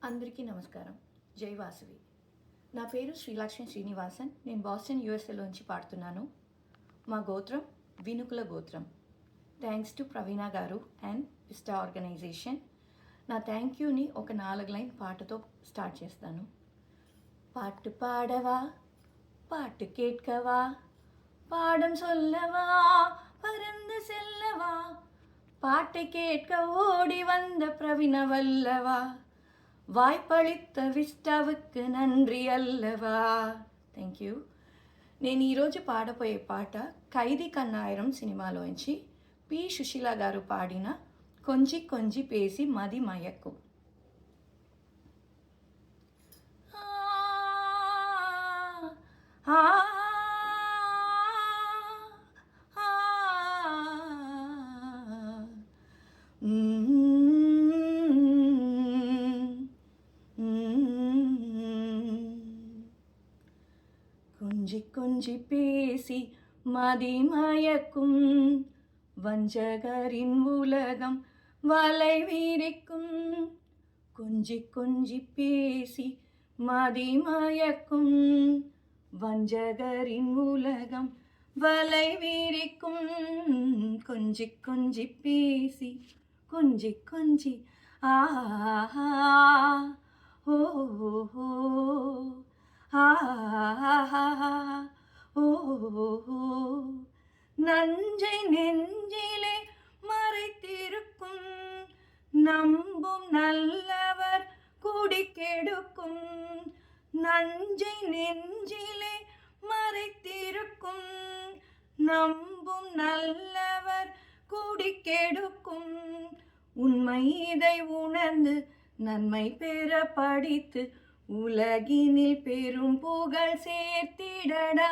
అందరికీ నమస్కారం. జై వాసవి. నా పేరు శ్రీలక్ష్మి శ్రీనివాసన్. నేను బాస్టన్ యూఎస్ఏలోంచి పాడుతున్నాను. మా గోత్రం వినుకుల గోత్రం. థ్యాంక్స్ టు ప్రవీణ గారు అండ్ విస్టా ఆర్గనైజేషన్. నా థ్యాంక్ యూని ఒక 4 లైన్ పాటతో స్టార్ట్ చేస్తాను. பாட்டு பாடவா, பாட்டு கேட்கவா, பாடம் சொல்லவா, பறந்து செல்லவா, பாட்டை கேட்க ஓடி வந்த பிரவீண வல்லவா, వాய்పளித்த విస్టావుకు నంద్రి అల్లవా. Thank you. నేను ఈరోజు పాడబోయే పాట ఖైదీ కన్నాయిరం సినిమాలోంచి పి సుశీల గారు పాడిన కొంచి కొంచి పేసి మది మయక్కు. கொஞ்சி கொஞ்சி பேசி மதிமயக்கும் வஞ்சகரின் உலகம் வலை வீரிக்கும். கொஞ்சி கொஞ்சி பேசி மதிமயக்கும் வஞ்சகரின் உலகம் வலை வீரிக்கும். கொஞ்சி கொஞ்சி பேசி கொஞ்சி கொஞ்சி ஆஹா ஓ நஞ்சை நெஞ்சிலே மறைத்திருக்கும் நம்பும் நல்லவர் குடி கெடுக்கும். நஞ்சை நெஞ்சிலே மறைத்திருக்கும் நம்பும் நல்லவர் குடி கெடுக்கும். உண்மை இதை உணர்ந்து நன்மை பெற படித்து உலகினில் பெரும் புகழ் சேர்த்திடடா.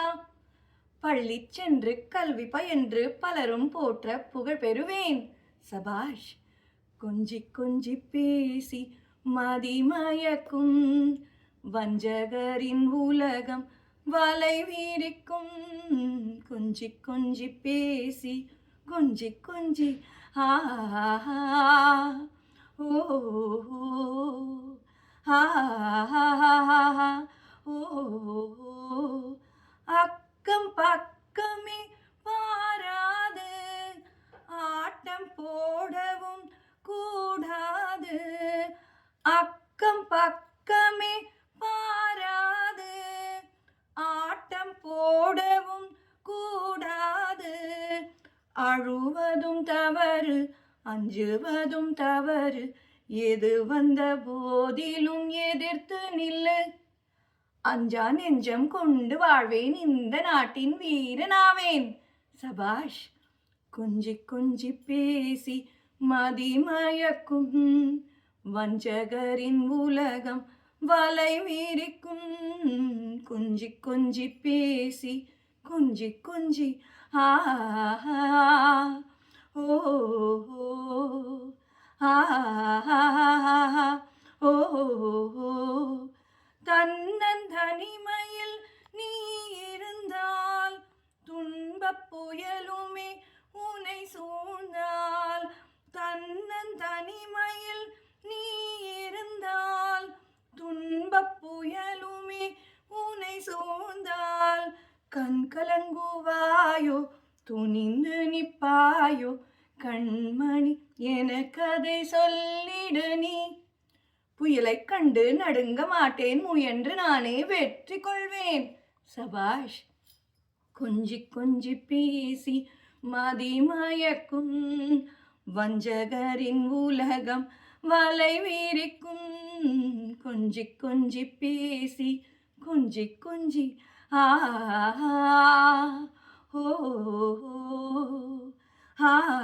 பள்ளி சென்று கல்வி பயின்று பலரும் போற்ற புகழ் பெறுவேன். சபாஷ். கொஞ்சி கொஞ்சி பேசி மதிமயக்கும் வஞ்சகரின் உலகம் வலை வீரிக்கும். கொஞ்சி கொஞ்சி பேசி கொஞ்சி கொஞ்சி ஆஹா ஓ ஓ அக்கம் பக்கமே பாராது ஆட்டம் போடவும் கூடாது. அக்கம் பக்கமே பாராது ஆட்டம் போடவும் கூடாது. அழுவதும் தவறு அஞ்சுவதும் தவறு எது வந்த போதிலும் எதிர்த்து நில்லு. அஞ்சா நெஞ்சம் கொண்டு வாழ்வேன் இந்த நாட்டின் வீரனாவேன். சபாஷ். கொஞ்சி கொஞ்சி பேசி மதிமயக்கும் வஞ்சகரின் உலகம் வலை வீரிக்கும். கொஞ்சி கொஞ்சி பேசி கொஞ்சி கொஞ்சி ஆஹா ஓ ஓ தன்னன் தனிமையில் நீ இருந்தால் துன்பப் புயலுமே உனை சூழ்ந்தால். தன்னன் தனிமையில் நீ இருந்தால் துன்பப் புயலுமே உனை சூழ்ந்தால். கண் கலங்குவாயோ துணிந்து நிப்பாயோ கண்மணி என கதை சொல்லிடு நீ. புயலை கண்டு நடுங்க மாட்டேன் முயன்று நானே வெற்றி கொள்வேன். சபாஷ். கொஞ்சி கொஞ்சி பேசி மதிமயக்கும் வஞ்சகரின் உலகம் வலை வீரிக்கும். கொஞ்சி கொஞ்சி பேசி கொஞ்சி கொஞ்சி ஆஹா ஓ ஆஹா